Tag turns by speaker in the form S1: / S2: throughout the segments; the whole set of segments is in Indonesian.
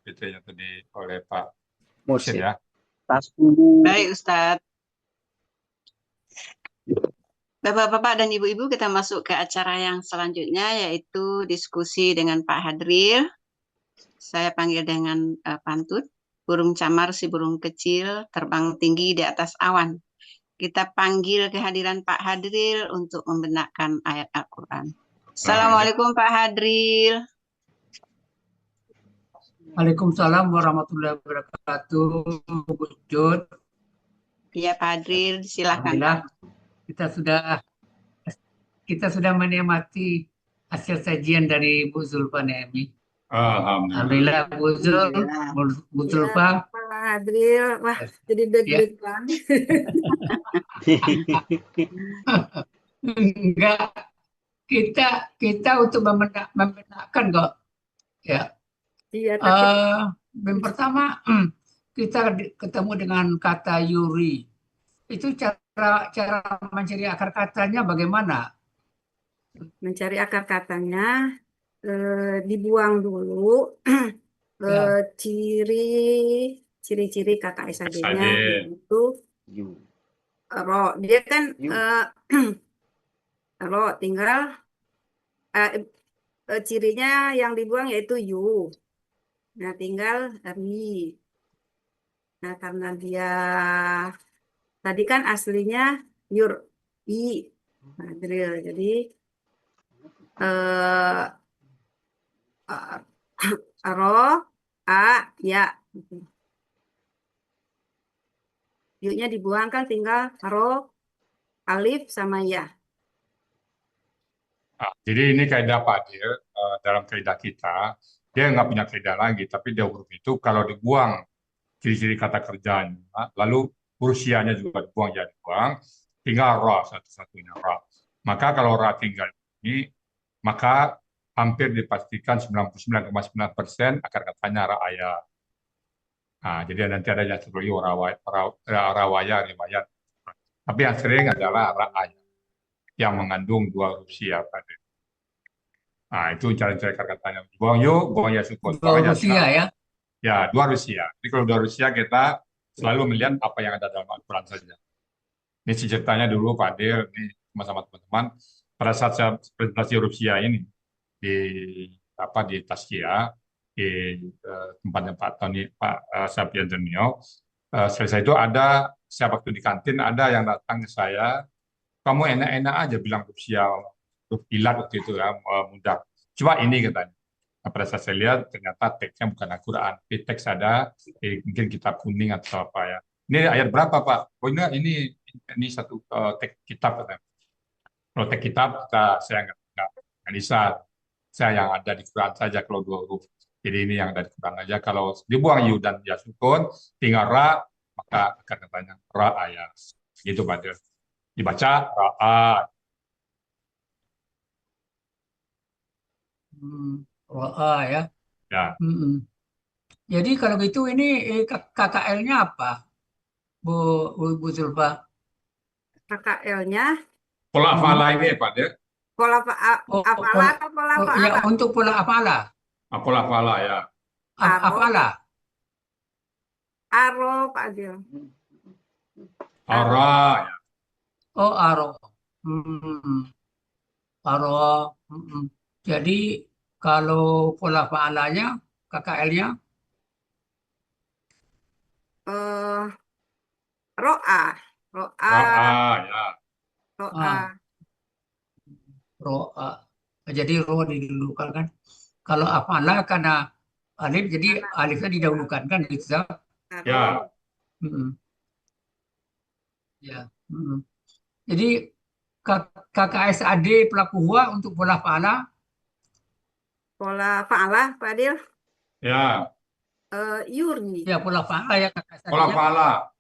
S1: PPT-nya tadi oleh Pak
S2: Musin
S1: ya.
S2: Tas dulu.
S3: Baik, Ustadz. Bapak-bapak dan ibu-ibu, kita masuk ke acara yang selanjutnya, yaitu diskusi dengan Pak Hadril. Saya panggil dengan pantun. Burung camar si burung kecil terbang tinggi di atas awan. Kita panggil kehadiran Pak Hadril untuk membenarkan ayat Al-Quran. Assalamualaikum Pak Hadril.
S4: Waalaikumsalam warahmatullahi wabarakatuh, Bu Jud.
S3: Iya Pak Hadril, silakan.
S4: Alhamdulillah kita sudah menikmati hasil sajian dari Bu Zulfa Naemi. Alhamdulillah Bu Zulfa.
S5: Pak Hadril, wah jadi deg-degan.
S4: Enggak, kita untuk membenarkan kok. Ya.
S5: Iya, tapi
S4: yang pertama kita ketemu dengan kata Yuri. Itu cara mencari akar katanya bagaimana?
S5: mencari akar katanya dibuang dulu ciri-ciri kata SAD-nya yaitu ro. Dia kan ro, tinggal cirinya yang dibuang yaitu yu. Nah, tinggal ri. Nah, karena dia tadi kan aslinya yur i Hadril, jadi ro a ya. Yu-nya dibuang, kan tinggal ro, alif sama ya.
S1: Jadi ini kaidah Pak Adil, dalam kaidah kita, dia nggak punya kaidah lagi, tapi dia huruf itu kalau dibuang ciri-ciri kata kerjanya, lalu urusianya juga dibuang, jadi dibuang, tinggal ra satu-satunya ra. Maka kalau ra tinggal ini, maka hampir dipastikan 99,9% akar katanya ra ayat. Nah, jadi nanti ada yang seperti rawaya, riwayat. Tapi yang sering adalah ra ayat yang mengandung dua huruf siap. Nah, itu cara-cara akar katanya. Buang yuk, buang ya sukun.
S4: Dua Rusia ya?
S1: Ya, dua Rusia. Jadi kalau dua Rusia kita selalu melihat apa yang ada dalam Al-Quran saja. Ini ceritanya dulu Pak Adil, ini sama-sama teman-teman, pada saat saya presentasi Rusia ini di Taskia, di tempatnya Pak Tony, Pak Sapian Jernio, selesai itu ada, saya waktu di kantin, ada yang datang ke saya, kamu enak-enak aja bilang Rusia, ilat waktu itu ya, mudah. Coba ini katanya. Nah, pada saat saya lihat ternyata teksnya bukan Al-Quran, tapi teks ada mungkin kitab kuning atau apa ya. Ini ayat berapa Pak? Oh ini satu teks kitab katanya. Kalau teks kitab saya nggak bisa. Saya yang ada di Quran saja kalau dua huruf. Jadi ini yang ada di Quran aja. Kalau dibuang yu dan ya sukun, tinggal ra, maka akan katanya ra ayat. Gitu Pak. Dibaca ra.
S4: Roa ya.
S1: Ya.
S4: Jadi kalau gitu ini KKL-nya apa, Bu Zulfa?
S5: KKL-nya
S1: Pola fala ini Pak ya.
S5: pola afala atau pola
S4: ya,
S5: fa'ala?
S4: untuk pola afala.
S1: Pola fala ya.
S4: Afala.
S5: Aro, Pak Adil.
S1: Ara ya.
S4: Oh, aro. Aro. Jadi kalau pola fa'alanya, KKL-nya?
S5: Ro'a.
S1: Ra ya.
S5: Ro'a.
S4: Ro'a. Jadi ro didahulukan kan. Kalau afala karena alif, jadi alifnya didahulukan kan gitu.
S1: Ya.
S4: Ya. Jadi KKSAD pelaku huwa untuk pola fa'ala.
S5: Pola fa'ala, Pak Adil.
S1: Ya.
S5: Yuri.
S4: Ya, pola fa'ala ya KKSAD.
S1: Pola fa'ala.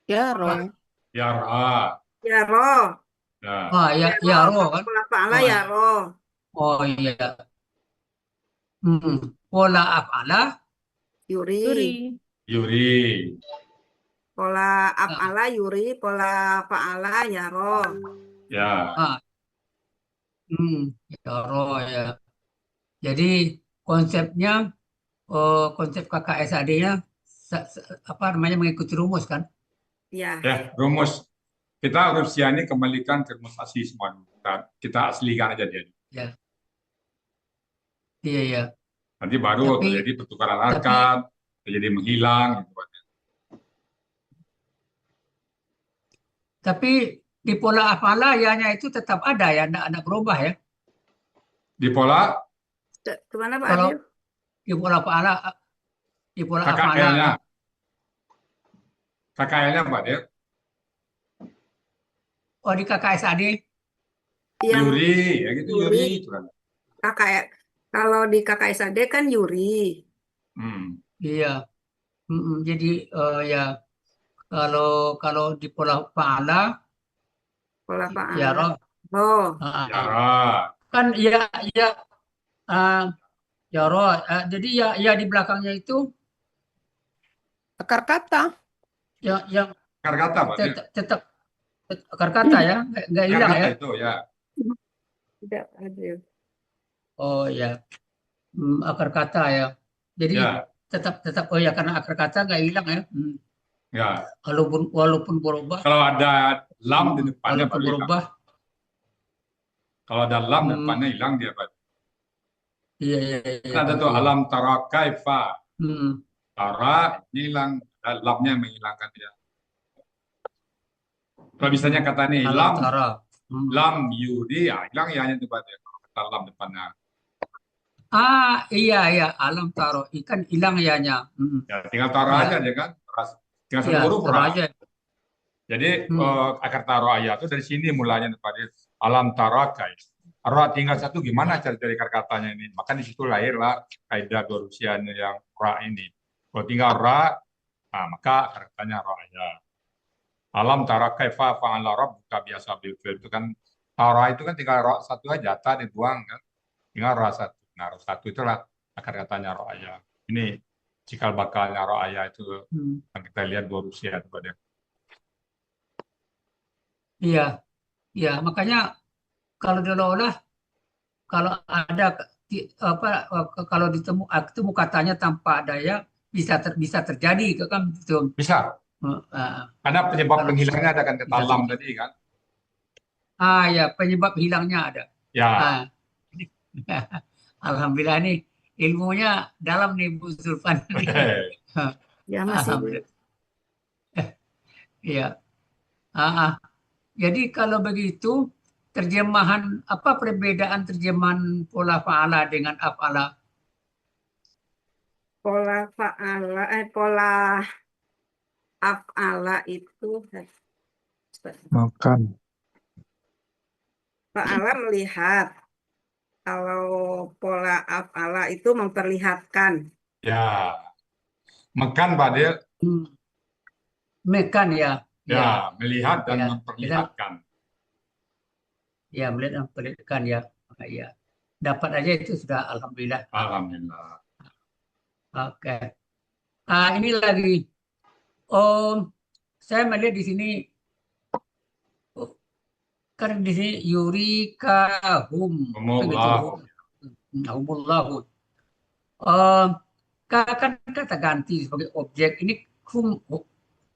S3: Ya, ro.
S1: Ya ra.
S5: Ya, ro.
S1: Ya.
S4: Ya ro kan.
S5: Pola fa'ala ya ro.
S4: Oh iya. Pola af'ala
S5: Yuri. Pola af'ala yuri, pola fa'ala ya ro.
S1: Ya.
S4: Ya ro ya. Jadi konsepnya konsep KKSAD-nya apa namanya mengikuti rumus kan?
S5: Ya,
S1: Ya, rumus. Kita Rusia ini kembalikan ke rumus asli semua dulu. Kita aslikan aja dia.
S4: Ya, iya ya.
S1: Nanti baru
S4: Tapi
S1: terjadi pertukaran
S4: tapi
S1: harkat, terjadi menghilang, gitu.
S4: tapi di pola afala ya-nya itu tetap ada ya, enggak berubah ya.
S1: Di pola
S5: kemana Pak
S4: Kalau
S5: Adil?
S4: di pola afala
S1: KKL-nya, KKL-nya Pak Dir,
S4: oh di KKSAD
S5: Yang
S1: Yuri, ya gitu Yuri
S5: Yuri.
S1: itu kan.
S5: KKS, kalau di KKSAD kan Yuri.
S4: iya. Jadi ya kalau di pola afala
S5: Pola Pak
S4: ya
S5: Ala.
S4: roh
S5: Oh,
S1: Ya,
S4: kan ya ya roh jadi ya di belakangnya itu
S6: Akar kata.
S4: yang
S1: akar kata Pak Dir.
S4: tetap akar kata ya, nggak
S1: Akar
S4: hilang
S1: kata
S4: ya.
S1: itu ya.
S5: tidak Adil.
S4: Oh ya, akar kata ya. Jadi
S1: Ya,
S4: tetap oh ya karena akar kata nggak hilang ya.
S1: ya.
S4: Walaupun berubah,
S1: Kalau ada lam di depannya
S4: walaupun
S1: baru hilang.
S4: berubah,
S1: Kalau ada lam di depannya hilang dia Pak.
S4: iya
S1: Kan ada tuh
S4: iya.
S1: alam tara kaifa.
S4: Hmm,
S1: Tara ini hilang, ada lamnya menghilangkan dia. Kalau misalnya kata nih
S4: alam
S1: lam,
S4: tara.
S1: lam Yuri, ya hilang ya hanya itu Pak Dir. Kalau kata lam depannya.
S4: Iya alam taro ikan hilang ya-nya.
S1: Ya, tinggal tara
S4: Ya.
S1: aja dia kan. Tinggal satu
S4: Iya,
S1: huruf
S4: taro
S1: ra.
S4: aja.
S1: Jadi akar taro ayat itu dari sini mulanya Pak Dir. Alam tarakai. Ra tinggal satu gimana cara cari akar katanya ini? Maka di situ lahirlah kaidah Rusia yang ra ini. Kalau tinggal ra, nah, maka akar katanya ra ayat. Alam tarakai fa fa'ala rabbuka biasa bil fi'l itu kan tara itu kan tinggal ra satu aja, ta dibuang kan. Tinggal ra satu. Nah, ra satu itulah akar katanya ra ayat. Ini cikal bakalnya ra ayat itu yang kita lihat Rusia itu Pak Dir.
S4: Iya, makanya kalau diolah kalau ada kalau ditemu katanya tanpa daya bisa terjadi kan betul.
S1: Bisa. Karena penyebab
S4: Kalau
S1: penghilangnya ada kan kata
S4: bisa
S1: lam
S4: terjadi.
S1: tadi kan.
S4: Ya penyebab hilangnya ada.
S1: Ya.
S4: Alhamdulillah nih ilmunya dalam nih Bu Zulfan.
S5: Ya masih.
S4: Alhamdulillah. Iya. Jadi kalau begitu terjemahan apa perbedaan terjemahan pola fa'ala dengan af'ala?
S5: Pola fa'ala pola af'ala itu
S2: Makan.
S5: fa'ala melihat. Kalau pola af'ala itu memperlihatkan.
S1: Ya. Makan Pak Dir.
S4: Mekan ya.
S1: Ya, melihat dan
S4: Ya,
S1: memperlihatkan.
S4: Ya, melihat dan memperlihatkan ya. Ya. Dapat aja itu sudah alhamdulillah.
S1: Alhamdulillah.
S4: Oke. Ini lagi. Saya melihat di sini kan di sini yurikahum. Humullahu. Kan kata ganti sebagai objek ini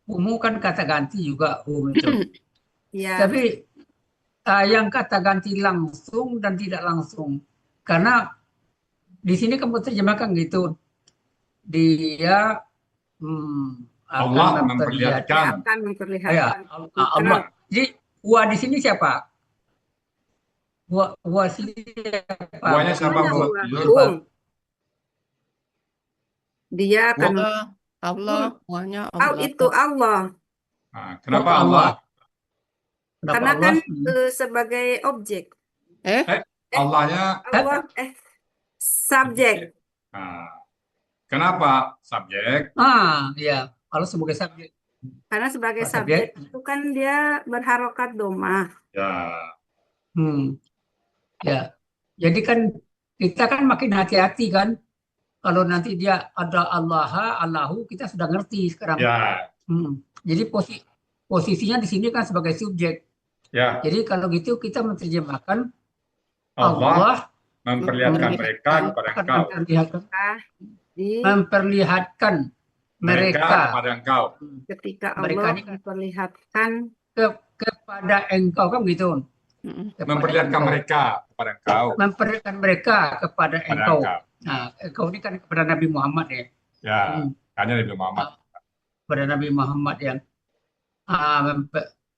S4: humu kan kata ganti juga hum itu.
S5: Ya.
S4: Tapi yang kata ganti langsung dan tidak langsung. Karena di sini kamu terjemahkan gitu. Dia
S1: Allah
S4: akan
S1: memperlihatkan.
S5: Akan memperlihatkan.
S4: Allah. Jadi wa di sini siapa? Wa sini siapa?
S1: Wanya siapa Bu?
S5: Dia akan
S6: Allah, wanya
S5: Allah.
S6: Allah.
S5: Itu Allah.
S1: Nah, kenapa Allah?
S5: Karena kan sebagai objek.
S1: Allahnya
S5: Allah subjek.
S1: Nah, kenapa subjek?
S4: Ya, kalau sebagai subjek.
S5: Karena sebagai subjek itu kan dia berharokat domah.
S1: Ya.
S4: Ya. Jadi kan kita kan makin hati-hati kan. Kalau nanti dia ada Allahu, kita sudah ngerti sekarang.
S1: Ya.
S4: Jadi posisinya di sini kan sebagai subjek.
S1: Ya.
S4: Jadi kalau gitu kita menerjemahkan
S1: Allah Memperlihatkan mereka kepada
S4: akan
S1: engkau.
S4: memperlihatkan
S1: Mereka
S4: mereka
S1: kepada engkau.
S5: ketika
S4: Mereka
S5: Allah
S4: ini kan-
S5: memperlihatkan
S4: kepada engkau kan gitu.
S6: Mm-mm.
S4: Kepada
S1: Memperlihatkan
S4: engkau.
S1: mereka kepada engkau.
S4: Memperlihatkan mereka kepada
S1: Kepada
S4: engkau.
S1: engkau.
S4: Nah, engkau ini kan kepada Nabi Muhammad ya.
S1: Ya,
S4: Hmm.
S1: hanya Nabi Muhammad.
S4: Kepada Nabi Muhammad yang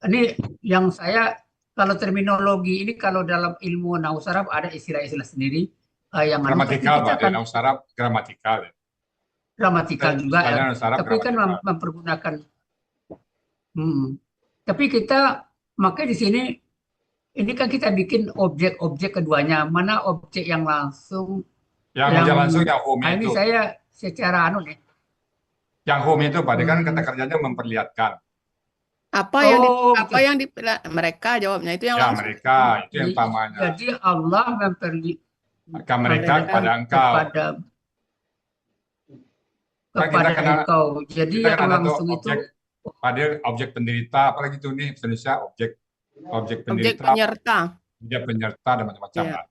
S4: ini yang saya kalau terminologi ini kalau dalam ilmu Nahwu Arab ada istilah-istilah sendiri yang tapi
S1: Gramatikal,
S4: kita
S1: Pak.
S4: kan
S1: Di Nahwu Arab, gramatikal.
S4: gramatikal juga ya.
S1: Istilahnya Nahwu Arab
S4: Tapi kan
S1: gramatikal.
S4: mempergunakan tapi kita makanya di sini ini kan kita bikin objek-objek keduanya. Mana objek yang langsung
S1: Yang
S4: yang
S1: langsung yang home
S4: ini
S1: itu.
S4: saya secara nih.
S1: Yang home itu, Pak. Dia kan
S4: Hmm.
S1: kata kerjanya memperlihatkan.
S6: Apa yang mereka jawabnya itu yang
S1: Ya,
S6: langsung.
S1: mereka. Itu yang utamanya.
S4: Jadi Allah
S1: Akan mereka kepada engkau.
S4: kepada
S1: kenal-
S4: engkau. Jadi
S1: kita
S4: yang
S1: kan ada tuh
S4: langsung itu
S1: Pada objek penderita, apalagi tuh nih bahasa Indonesia, objek
S6: Objek
S1: penderita,
S6: penyerta.
S1: objek penyerta dan macam-macam
S6: Iya.
S1: lah.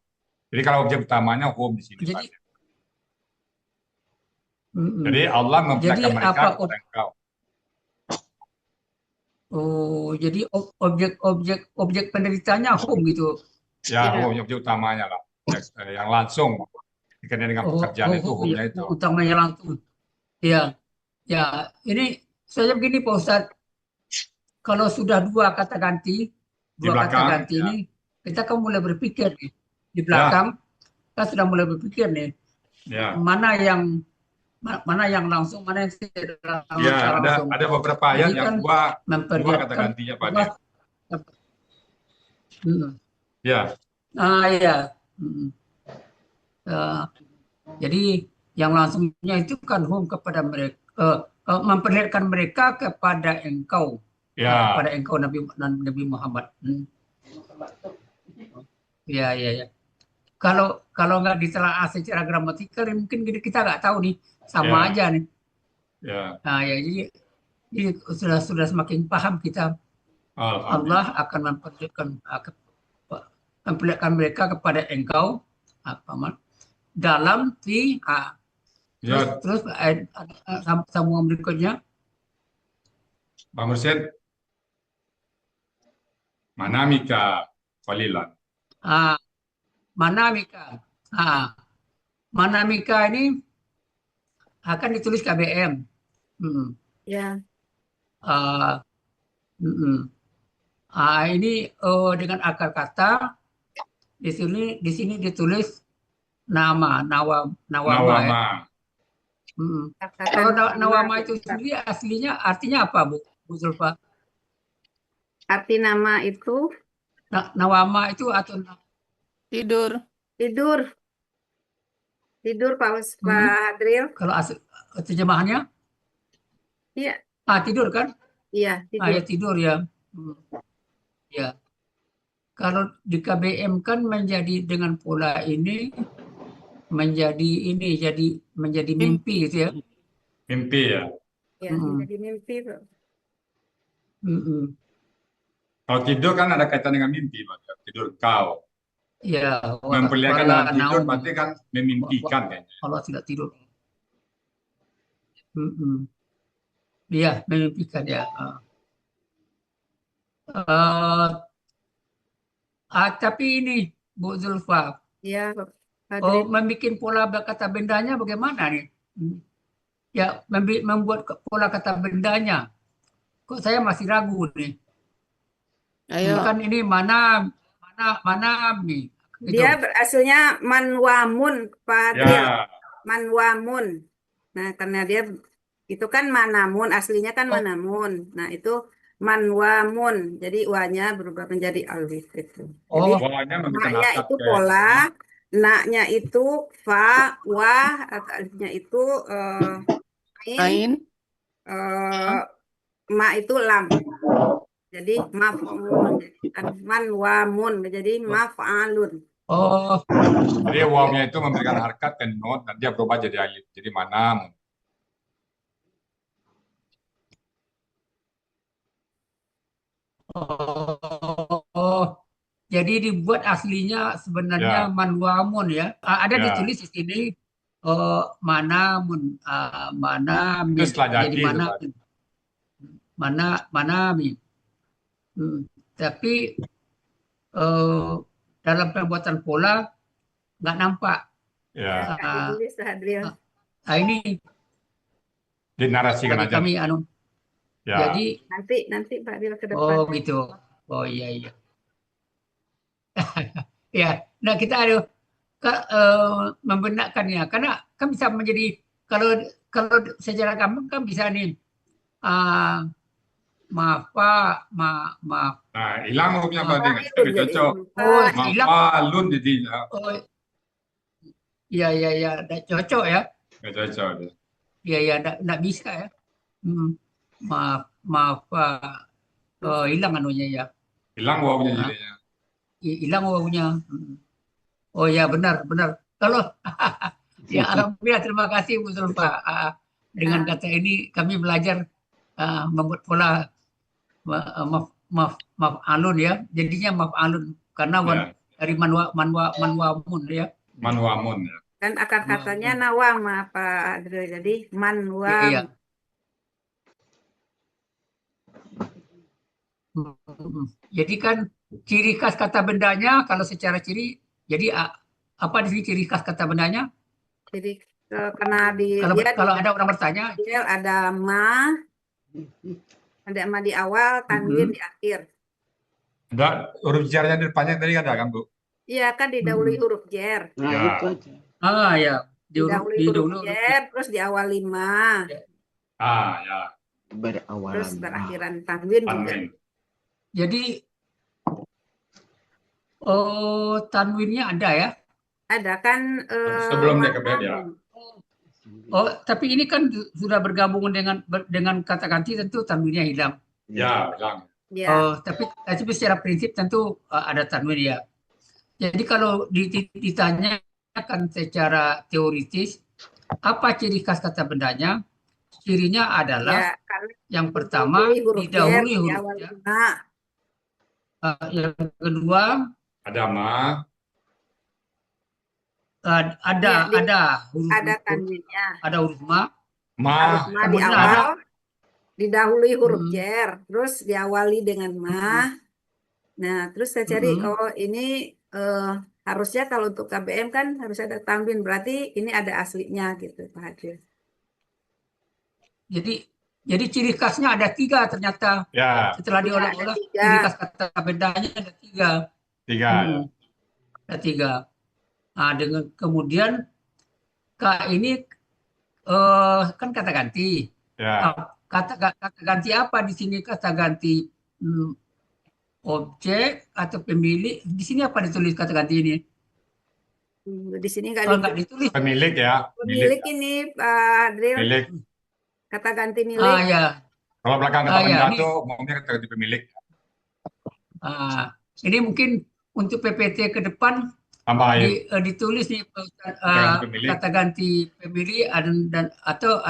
S1: Jadi kalau objek utamanya home di sini.
S4: Jadi-
S1: Pak.
S4: Mm-mm.
S1: Jadi Allah memperlihatkan
S4: Jadi
S1: mereka
S4: apa-
S1: kepada engkau.
S4: Jadi objek penderitanya home gitu.
S1: Ya,
S6: Iya.
S1: home objek utamanya lah. Yang langsung dikaitkan dengan pekerjaan itu home-nya itu.
S4: Utamanya langsung. Ya, ya. Ini saya begini Pak Ustadz. Kalau sudah dua kata ganti,
S1: Di belakang,
S4: kata ganti
S1: ya.
S4: ini, kita kan mulai berpikir nih. Di belakang, kita sudah mulai berpikir nih.
S1: Ya.
S4: Mana yang langsung, mana yang tidak
S1: Ya,
S4: langsung.
S1: ada beberapa ayat
S4: Jadi
S1: yang
S4: kan
S1: dua kata
S4: memperlihatkan
S1: gantinya Pak. Dia. Ya,
S4: ya. Jadi yang langsungnya itu kan hum kepada mereka, memperlihatkan mereka kepada engkau,
S1: ya.
S4: kepada engkau Nabi Muhammad. Ya. Kalau nggak ditelaah secara gramatikal, mungkin kita nggak tahu nih, sama
S1: Ya.
S4: aja nih.
S1: Ya.
S4: Nah, ya jadi sudah semakin paham kita.
S1: Alhamdulillah.
S4: Allah akan memperlihatkan mereka kepada engkau dalam
S1: Ya,
S4: terus sambungan berikutnya
S1: Pak Mursyid. Manamika qalilan.
S4: manamika. Manamika ini akan ditulis KBM.
S5: Ya,
S4: Ini dengan akar kata di sini ditulis nama nawama.
S1: Nawama.
S4: Kalau nawama itu sendiri aslinya artinya apa, Bu Zulfa?
S5: arti nama itu
S4: Nawama itu atau
S6: Tidur.
S5: tidur. Tidur Pak Hadril.
S4: kalau terjemahannya?
S5: Iya,
S4: Tidur kan?
S5: iya,
S4: Ya
S5: tidur.
S4: tidur ya. Ya. Kalau di KBM kan menjadi dengan pola ini menjadi mimpi gitu ya.
S1: Mimpi ya.
S5: Ya, menjadi mimpi, Pak.
S1: Kalau tidur kan ada kaitan dengan mimpi, Pak. Tidur kau.
S4: Ya,
S1: Memperlihatkan
S4: wala
S1: dalam tidur
S4: naum.
S1: berarti kan memimpikan kayaknya.
S4: Allah tidak tidur. Iya, memimpikan ya. Tapi ini Bu Zulfa,
S5: Iya, Pak Hadril.
S4: membuat pola kata bendanya bagaimana nih? Ya, membuat pola kata bendanya. Kok saya masih ragu nih.
S6: Ayo.
S4: Kan ini mana nih. Gitu.
S5: Dia berhasilnya manwamun, Pak Hadril.
S1: Ya.
S5: Manwamun. Nah, karena dia itu kan manamun, aslinya kan manamun. Nah, itu manwamun. Jadi wa-nya berubah menjadi alif itu. Jadi
S1: Wawanya memberikan
S5: ma-nya
S1: hakat
S5: itu
S1: ke-
S5: pola, na-nya itu fa, wa, alifnya itu ain,
S6: Ain.
S5: ma itu lam. Jadi maf'ul, manwamun menjadi maf'alun.
S1: Jadi wawnya itu memberikan harkat ke nun dan dia berubah jadi alif. Jadi mana?
S4: Jadi dibuat aslinya sebenarnya
S1: Ya,
S4: manwamun ya. Ada
S1: ya.
S4: ditulis di sini manamun,
S1: Itu
S4: manamin.
S1: setelah
S4: Jadi
S1: jadi itu
S4: mana
S1: tadi.
S4: manami. Tapi eh, dalam pembuatan pola nggak nampak.
S5: Ya,
S1: Ya,
S5: nggak
S4: Ah,
S5: ditulis Pak Hadril.
S4: ini
S1: dinarasikan
S4: bagi
S1: aja.
S4: kami
S1: Ya,
S4: jadi
S5: Nanti Pak Hadril ke depan.
S4: gitu. Oh iya iya. Ya, nah kita ada membenarkannya karena kan bisa menjadi kalau kalau secara gampang kan bisa nih uh, maaf Pak, maaf.
S1: nah hilang hurufnya
S4: Ah,
S1: berarti nggak
S5: Fa'ilun jadi.
S1: cocok.
S4: oh hilang.
S1: Mafalun jadi
S4: Oh iya iya iya, nggak cocok ya.
S1: nggak cocok.
S4: Iya iya, nggak bisa ya. Hmm, maaf maaf Pak. Oh, hilang anunya ya.
S1: Hilang wawunya
S4: Ah,
S1: jadinya.
S4: hilang wawunya. Oh ya benar benar. Kalau ya alhamdulillah terima kasih Bu Zulfa. Dengan
S5: Ya,
S4: kata ini kami belajar membuat pola maaf alun ya. Jadinya maaf alun karena
S1: Ya,
S4: dari manwamun ya.
S1: manwamun ya.
S5: kan akar katanya
S4: Manwamun.
S5: nawam Pak Hadril. Jadi
S4: Iya,
S5: manwam.
S4: iya. Jadi kan ciri khas kata bendanya kalau secara ciri jadi apa di sini ciri khas kata bendanya?
S5: Jadi karena
S4: Kalau
S5: dia di
S4: kalau ada orang bertanya,
S5: Hadril ada ma di awal, tanwin di akhir.
S1: Enggak, huruf jarnya di depannya tadi ada kan, Bu?
S5: Iya kan didahului huruf jer.
S2: Nah,
S1: Ya.
S2: itu aja.
S4: ya
S5: Didahului
S4: di
S5: huruf
S4: dulu
S5: jer, terus diawali ma.
S1: Ah, ya.
S5: Terus
S2: Berawalan ma.
S5: berakhiran tanwin juga.
S1: Tanwin.
S4: jadi tanwinnya ada ya.
S5: Ada kan
S1: Sebelum dia ke bed ya.
S5: manamun.
S4: Oh, tapi ini kan sudah bergabung dengan kata ganti tentu tanwinnya hilang.
S1: Ya, hilang.
S5: Ya,
S4: Tapi secara prinsip tentu ada tanwin ya. Jadi kalau ditanyakan secara teoritis apa ciri khas kata bendanya? Cirinya adalah
S5: ya karena
S4: yang pertama didahului huruf
S5: diawali
S4: ya.
S5: ma.
S4: Yang kedua
S1: Ada ma,
S4: ada
S5: Iya,
S4: huruf
S5: ada tanwinnya.
S4: ada huruf ma.
S5: Harus
S1: ma,
S5: ma di
S4: Kemudian
S5: awal, didahului huruf
S4: Hmm.
S5: jer, terus diawali dengan ma. Nah, terus saya cari, oh ini harusnya kalau untuk KBM kan harus ada tanwin, berarti ini ada aslinya gitu Pak Hadril.
S4: Jadi ciri khasnya ada 3 ternyata.
S1: ya,
S4: Setelah
S5: Iya,
S4: diolah-olah
S5: ada 3.
S4: ciri khas kata bendanya ada 3.
S1: 3 ya.
S4: Ada 3. Nah, dengan kemudian ini kan kata ganti.
S1: Ya,
S4: Kata ganti apa di sini? Kata ganti objek atau pemilik. Di sini apa ditulis kata ganti ini?
S5: Di sini nggak
S4: Nggak ditulis.
S1: pemilik ya,
S5: Pemilik ini Pak Hadril,
S1: milik.
S5: kata ganti milik.
S4: Ya.
S1: Kalau belakang kata benda
S4: ini,
S1: tuh umumnya kata ganti pemilik.
S4: ini mungkin untuk PPT ke depan
S1: Tambahin.
S4: ditulis nih
S1: Pemilik.
S4: kata ganti pemilik dan atau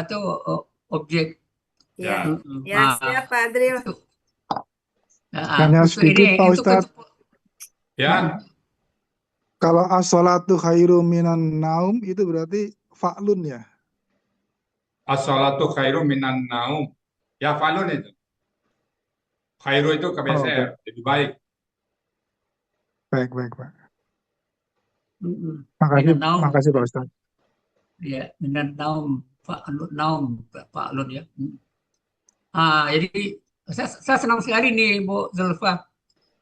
S4: objek.
S5: Ya,
S1: Ya.
S5: siap Pak Hadril.
S7: Tanya sedikit Pak Ustadz.
S1: Ya,
S7: Kalau as-sholatu khairu minan naum itu berarti fa'lun ya?
S1: as-sholatu khairu minan naum. Ya, falun itu. Khairu itu KBSR, lebih baik.
S7: Baik, baik, Pak.
S4: Minan naum.
S7: Makasih Pak Ustadz.
S4: Ya, minan naum, fa'lun ya. Jadi saya senang sekali nih Bu Zulfa.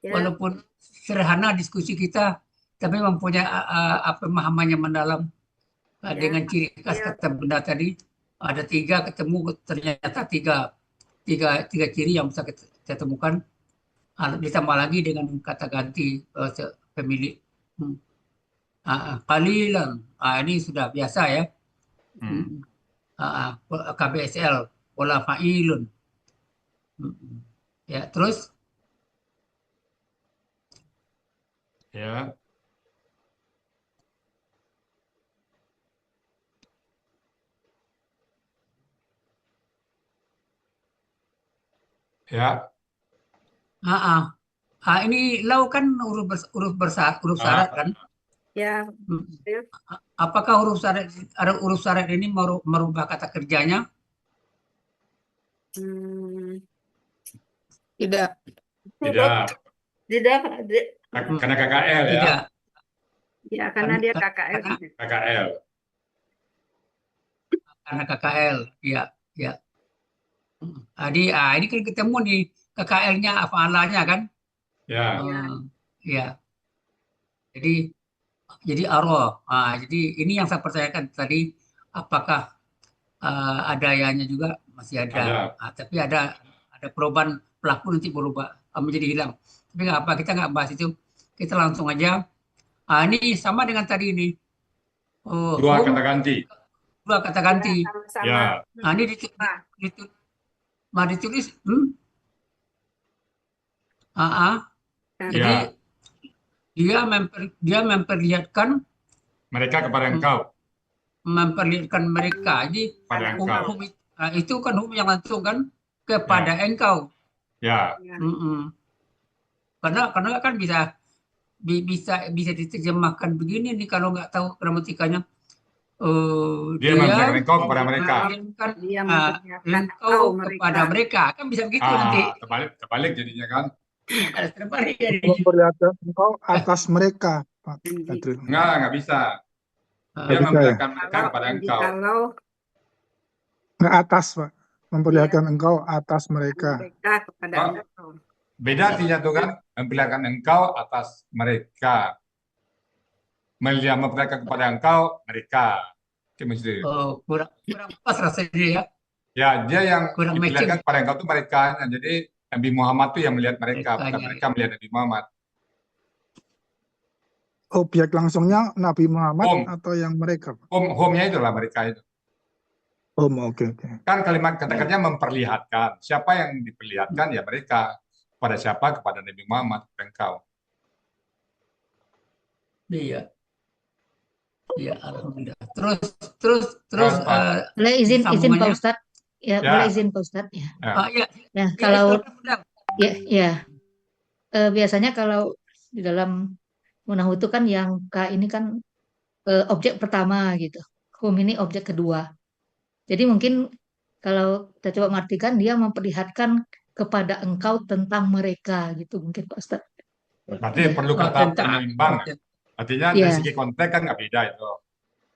S5: Ya.
S4: Walaupun sederhana diskusi kita, tapi mempunyai pemahaman yang mendalam dengan ciri khas kata benda tadi. Ada 3 ketemu, ternyata tiga ciri yang bisa kita temukan. Ditambah lagi dengan kata ganti pemilik. Qalilan, ini sudah biasa ya. KBSL, pola fa'ilun. Ya, terus
S1: Ya. Ya.
S4: Ini lau kan huruf syarat kan?
S5: Ya,
S4: Hmm.
S5: April.
S4: Apakah huruf syarat ini merubah kata kerjanya?
S5: Hmm,
S6: Tidak.
S1: Tidak.
S5: tidak,
S1: Karena KKL ya.
S4: Tidak.
S5: ya karena dia
S4: Karena-
S5: KKL.
S1: KKL.
S4: Karena KKL, ya, ya. Ini kan ketemu nih KKL-nya, afalanya kan?
S1: Ya.
S4: Ya. Jadi arwah. Jadi ini yang saya pertanyakan tadi, apakah ada ayahnya juga masih ada.
S1: Ada.
S4: Tapi ada perubahan pelaku nanti berubah menjadi hilang. Tapi nggak apa, kita nggak bahas itu. Kita langsung aja. Ini sama dengan tadi ini.
S1: Dua
S4: Home,
S1: kata ganti.
S4: dua kata ganti.
S1: Ya.
S5: Sama-sama.
S4: Ini ditulis. Jadi
S1: Ya.
S4: dia memperlihatkan
S1: Mereka kepada engkau.
S4: mereka. Jadi
S1: Pada engkau.
S4: itu kan hukum yang langsung kan kepada engkau.
S1: Ya.
S5: Ya.
S4: Karena kan bisa diterjemahkan begini nih kalau nggak tahu gramatikanya.
S1: Dia memperlihatkan engkau kepada mereka.
S5: Dia memperlihatkan
S4: Engkau
S5: engkau
S4: kepada mereka kan bisa begitu
S1: Ah,
S4: nanti.
S1: terbalik jadinya kan.
S4: Terbalik jadi.
S7: Memperlihatkan engkau atas mereka, Pak Hadril.
S1: Nggak bisa. Dia
S7: Nggak bisa ya?
S1: memperlihatkan mereka kepada engkau.
S5: Kalau
S7: Nggak atas, Pak. Memperlihatkan engkau atas mereka.
S5: mereka kepada
S1: Oh.
S5: engkau.
S1: Beda artinya tuh kan, memperlihatkan engkau atas mereka. Memperlihatkan kepada engkau mereka. Itu mesti.
S4: Kurang pas rasanya ya.
S1: Ya, dia yang
S4: Kurang
S1: diperlihatkan
S4: matching.
S1: kepada engkau itu mereka. Jadi Nabi Muhammad itu yang melihat mereka, bukan
S4: Merekanya.
S1: mereka melihat Nabi Muhammad.
S7: Objek langsungnya Nabi Muhammad
S1: Home.
S7: atau yang mereka, Pak?
S1: Home-nya itulah mereka itu.
S7: Oke.
S1: Kan kalimat kata kerja memperlihatkan. Siapa yang diperlihatkan ya mereka. Kepada siapa? Kepada Nabi Muhammad, kepada engkau.
S4: Iya. Iya, alhamdulillah. Terus
S1: Pak.
S8: Boleh izin Pak
S4: sambungannya?
S8: Ustadz? Ya,
S1: Ya.
S8: boleh izin Pak Ustadz ya.
S4: Ya,
S8: Ya, kalau
S4: silakan.
S8: ya biasanya kalau di dalam Munahu itu kan yang K ini kan objek pertama gitu. Hum ini objek kedua. Jadi mungkin kalau kita coba mengartikan dia memperlihatkan kepada engkau tentang mereka gitu mungkin Pak Ustadz.
S1: Berarti
S8: Ya.
S1: perlu kata penyeimbang. Artinya dari
S8: Ya.
S1: segi konteks kan nggak beda itu.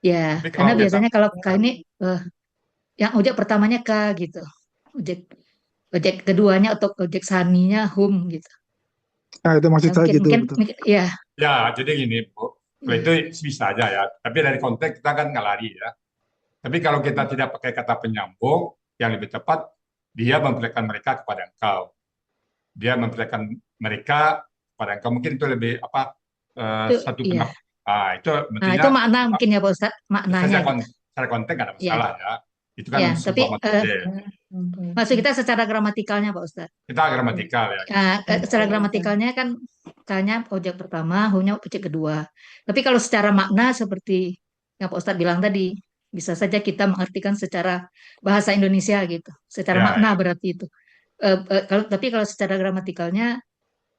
S8: Ya,
S1: Tapi kalau
S8: karena
S1: kita-
S8: biasanya kalau K ini yang objek pertamanya K gitu. Objek keduanya atau objek saninya hum gitu.
S7: Nah, itu maksud saya gitu.
S8: Mungkin,
S7: Betul.
S8: ya,
S1: Ya, jadi gini, Bu. Kalau itu bisa aja ya. Tapi dari konteks kita kan nggak lari ya. Tapi kalau kita tidak pakai kata penyambung, yang lebih tepat, dia memperlihatkan mereka kepada engkau. Dia memperlihatkan mereka kepada engkau. Mungkin itu lebih satu
S8: iya.
S1: itu
S8: Nah,
S1: mestinya
S8: itu makna mungkin ya Pak Ustadz, maknanya.
S1: secara konteks nggak ada
S8: Iya.
S1: masalah ya. Itu kan
S8: Ya, tapi
S1: sebuah metode.
S8: maksud kita secara gramatikalnya Pak Ustadz.
S1: Kita gramatikal ya.
S8: Nah, secara gramatikalnya kan K-nya objek pertama, Hu-nya objek kedua. Tapi kalau secara makna seperti yang Pak Ustadz bilang tadi, bisa saja kita mengartikan secara bahasa Indonesia gitu. Secara
S1: Ya,
S8: makna berarti itu. Tapi kalau secara gramatikalnya,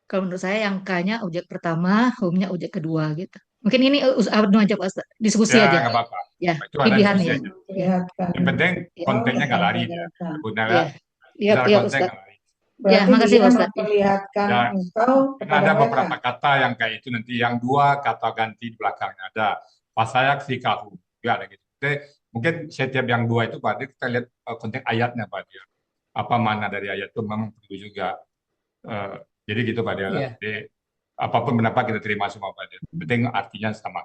S8: kalau menurut saya yang K-nya objek pertama, Hu-nya objek kedua gitu. Mungkin ini aja Pak Ustadz, diskusi
S1: Ya,
S8: aja.
S1: nggak apa-apa.
S8: Ya,
S1: Itu ada
S8: pilihan
S1: diskusi
S8: ya.
S1: aja. Yang penting kontennya nggak lari ya. Benar
S8: Iya.
S1: ya?
S8: Iya,
S1: Secara
S8: iya
S1: konteks
S8: Ustadz.
S1: nggak lari.
S8: Ya, makasih Pak Ustadz.
S2: memperlihatkan
S1: Ya.
S2: engkau
S1: Karena
S2: kepada
S1: ada
S2: mereka.
S1: beberapa kata yang kayak itu nanti, yang dua kata ganti di belakangnya ada. Pasayak si kahu. Ya, ada gitu. Jadi, mungkin setiap yang dua itu Pak, kita lihat konteks ayatnya Pak dia. Apa mana dari ayat itu memang perlu juga. Jadi gitu Pak dia.
S4: Iya.
S1: Jadi apapun pendapat kita terima semua Pak dia. Penting artinya sama.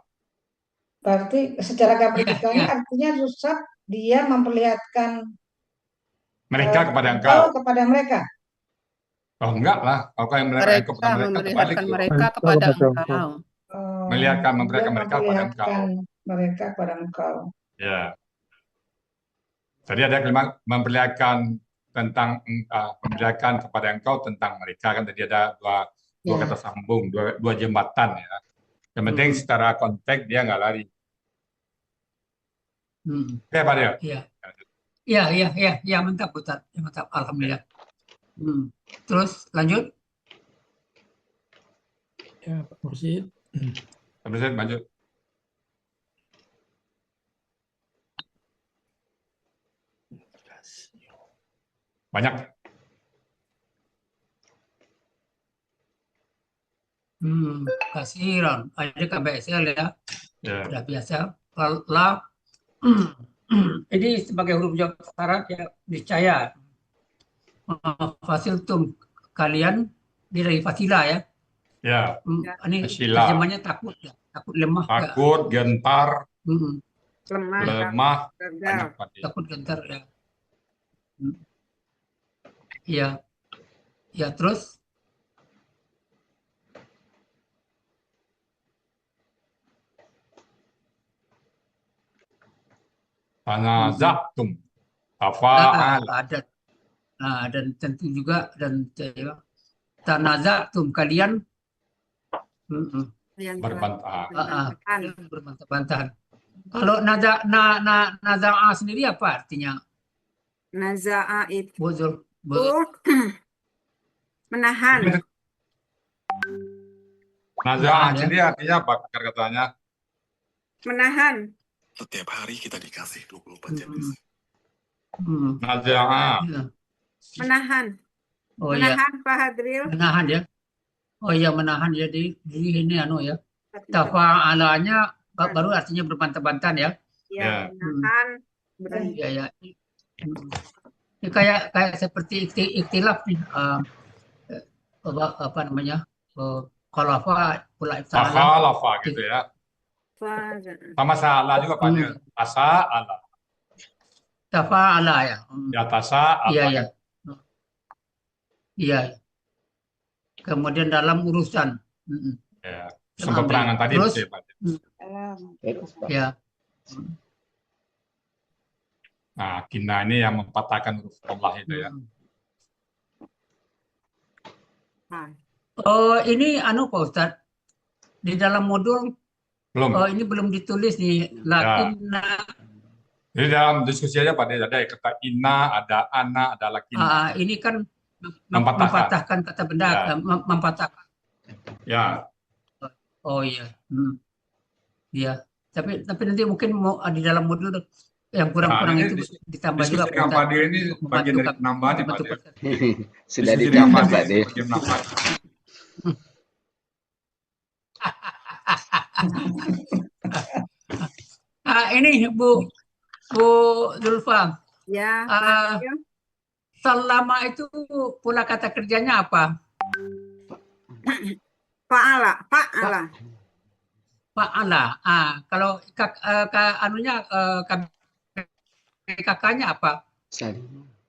S2: Berarti secara gramatikalnya
S4: Iya.
S2: artinya Ustaz dia memperlihatkan
S1: Mereka kepada engkau.
S2: engkau kepada mereka.
S1: Oh enggak lah. Kalau yang melihatkan engkau kepada mereka terbalik
S6: memperlihatkan
S1: tuh.
S6: mereka kepada
S7: Engkau.
S6: engkau.
S1: Memperlihatkan
S2: Dia
S1: mereka kepada engkau.
S2: memperlihatkan mereka kepada engkau.
S1: Ya. Tadi ada kalimat memperlihatkan tentang memperlihatkan kepada engkau tentang mereka, kan tadi ada dua
S8: Ya.
S1: kata sambung, dua jembatan ya. Yang penting secara konteks dia nggak lari. Oke Pak Dio.
S4: Iya, mantap Ustadz. Ya, mantap, alhamdulillah. Terus lanjut.
S9: Ya, Pak Mursyid.
S1: Terus saya lanjut. Banyak.
S4: Kasiran. Ada KBSL ya.
S1: Ya.
S4: Sudah biasa. La. Ini sebagai huruf jawab syarat ya niscaya. Fasiltum kalian ini dari fasila ya.
S1: Ya.
S4: Ini
S1: Fasila.
S4: terjemahnya takut ya. Takut lemah ya.
S1: Takut, gentar,
S5: Lemah,
S1: lemah,
S5: gagal.
S1: banyak Pak.
S4: Takut gentar ya. Ya. Ya terus.
S1: Tanaza'tum. Tafa'al.
S4: Ada. Nah, dan tentu juga tanaza'tum kalian
S5: Yang
S1: Berbantah.
S4: berbantah-bantahan. Kalau naza'ah sendiri apa artinya?
S5: Naza'a itu
S4: Buzul.
S5: menahan.
S1: Naza'ah
S4: ya.
S1: sendiri artinya apa katanya?
S5: Menahan.
S10: Setiap hari kita dikasih 24 jam.
S1: Naza'ah.
S4: Ya.
S5: Menahan.
S4: Oh iya,
S5: Menahan, Pak Hadril.
S4: menahan ya. Oh iya, menahan ya di ini ya. Tafa'alanya baru artinya berbantah-bantahan ya.
S5: Ya, menahan.
S4: Iya ya. Ini kayak seperti ikhtilaf nih. Apa namanya? Khalafa pula
S1: Takhalafa gitu ya. Sama salah juga Pak. Tasa'ala.
S4: Tafa'ala ya.
S1: Ya tasa'ala.
S4: Iya ya. Iya. Kemudian dalam urusan.
S1: Ya. Peperangan tadi
S4: Terus,
S1: gitu ya Pak.
S4: Ya.
S1: Nah, kina ini yang mempatahkan huruf Allah itu ya.
S4: Oh, ini Pak Ustadz. Di dalam modul
S1: Belum.
S4: ini belum ditulis nih. Lakinna.
S1: Jadi dalam diskusi aja Pak, ada kata inna, ada ana, ada lakinna.
S4: Ini kan
S1: Mempatahkan.
S4: kata benda, mempatahkan.
S1: Ya.
S4: Oh iya. Iya. Tapi nanti mungkin mau di dalam modul yang kurang-kurang itu ditambah juga.
S1: Diskusi dengan Pak Dir ini bagian dari penambahan ya Pak Dir.
S11: Sudah ditambah Pak Dir.
S4: Ini Bu Zulfa.
S5: Ya.
S4: Selama itu pula kata kerjanya apa?
S5: Fa'ala.
S4: Kalau KBKK-nya apa?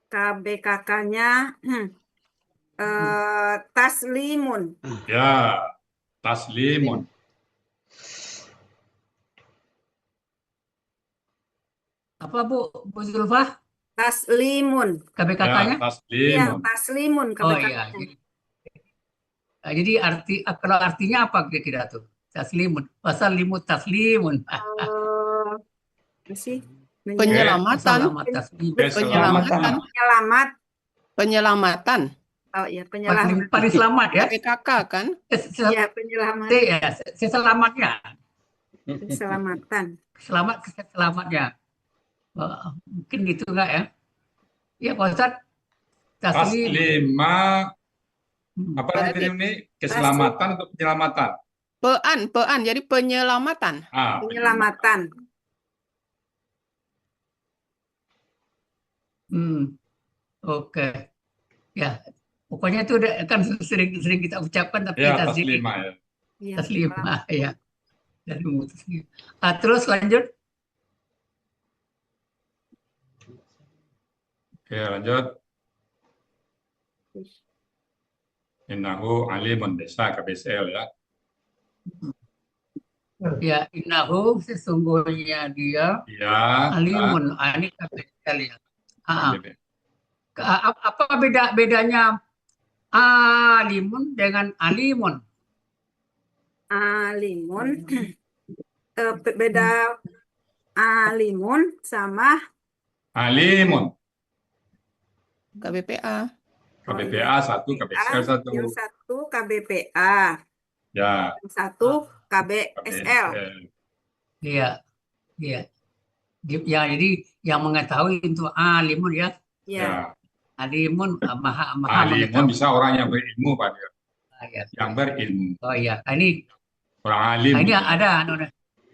S5: KBKK-nya taslimun.
S1: Ya, taslimun.
S4: Apa Bu Zulfa?
S5: Taslimun.
S4: KBKK-nya?
S1: Ya, taslimun.
S5: Iya, taslimun KBKK-nya.
S4: Oh iya. Jadi kalau artinya apa kira-kira tuh? Taslimun. Wasallimu taslimun.
S6: Penyelamatan. Penyelamatan.
S5: Oh iya, penyelamatan.
S4: Paling selamat ya.
S6: KBKK kan?
S5: Iya, penyelamatan.
S4: Ya, seselamatnya.
S5: Keselamatan.
S4: Selamatnya. Mungkin gitu enggak ya? Ya Pak Ustadz.
S1: Taslima. Apa artinya ini? Keselamatan atau penyelamatan?
S6: Pean, jadi penyelamatan.
S5: Penyelamatan.
S4: Oke. Ya, pokoknya itu kan sering kita ucapkan tapi
S1: ya, taslima ya.
S4: Taslima ya. Dari mutusnya. Terus lanjut.
S1: Oke, lanjut. Innahu alimun desa KBSL ya.
S4: Ya, innahu sesungguhnya dia alimun. Ini KBSL ya. Apa bedanya alimun dengan alimun?
S5: Alimun beda alimun sama
S1: alimun.
S6: KBPA.
S1: KBPA 1, KBSL 1.
S5: Yang 1 KBPA.
S1: Ya.
S5: Yang satu KBSL.
S4: Iya, iya. Ya, jadi yang mengetahui itu alimun ya.
S5: Ya.
S4: Alimun maha
S1: Alimun
S4: mengetahui.
S1: bisa orang yang berilmu, Pak Dir.
S4: Ya.
S1: Yang berilmu.
S4: Oh iya, ini
S1: Orang alim.
S4: ini
S1: gitu.
S4: ada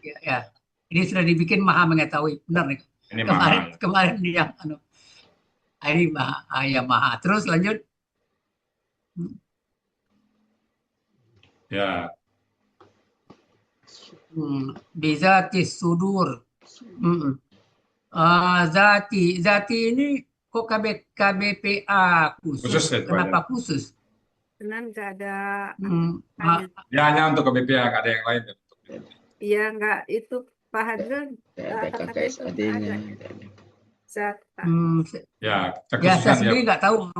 S4: ya, ya. Ini sudah dibikin maha mengetahui. Benar nih.
S1: Ini
S4: Kemarin yang ini maha. Terus lanjut.
S1: Ya.
S4: Bizati sudur. Zati ini kok KBPA khusus?
S1: Khusus ya, Pak,
S4: Kenapa
S1: ya.
S4: khusus?
S5: Karena nggak ada.
S1: Ya, hanya untuk KBPA, nggak ada yang lain.
S5: Iya, nggak itu Pak Hadril.
S11: Ada KKSAD-nya.
S1: Ya,
S4: Ya, saya sendiri nggak tahu.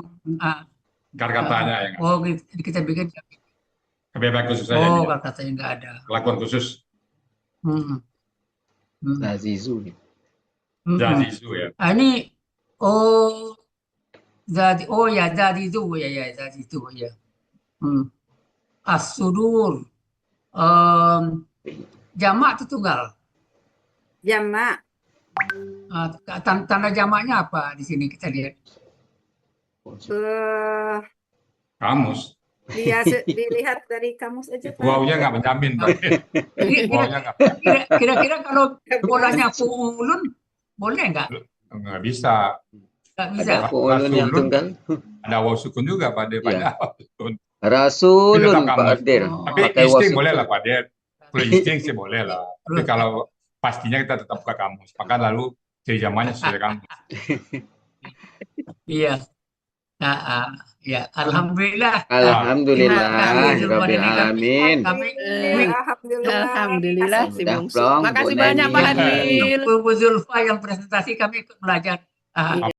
S1: Katanya yang
S4: Oh, kita bikin.
S1: KBPA khusus saja.
S4: Oh,
S1: dia.
S4: katanya nggak ada.
S1: Kelakuan khusus.
S11: Zazizu.
S1: Zazizu ya.
S4: Ini ya Zazizu ya Zazizu ya. As-sudur. Jamak itu tunggal.
S5: Jamak.
S4: Tanda jamaknya apa di sini kita lihat?
S1: Kamus.
S5: Dilihat dari kamus aja, Pak.
S1: Wawunya nggak menjamin, Pak. Wawunya nggak.
S4: Kira-kira kalau bolanya fuulun boleh nggak?
S1: Nggak bisa.
S4: Nggak bisa.
S11: Ada fuulun yang tunggal.
S1: Ada waw sukun juga, Pak Dir. Banyak waw sukun.
S11: Rasulun,
S1: Tetap
S11: Pak
S1: kamus.
S11: Dir.
S1: Tapi
S11: Pakai
S1: insting
S11: waw
S1: boleh
S11: sukun.
S1: lah, Pak Dir. Kalau insting sih boleh lah. Tapi kalau pastinya kita tetap buka kamus. Maka lalu ciri zamannya sesuai kamus.
S4: Iya. Ya, alhamdulillah.
S11: Alhamdulillah,
S6: Alhamdulillah.
S11: Rabbil Alamin.
S6: Alhamdulillah si
S11: Udah
S6: bungsu.
S11: plong,
S6: Makasih
S11: Bu
S6: banyak Pak
S11: Neni.
S6: Hadril.
S4: Bu Zulfa yang presentasi kami ikut belajar.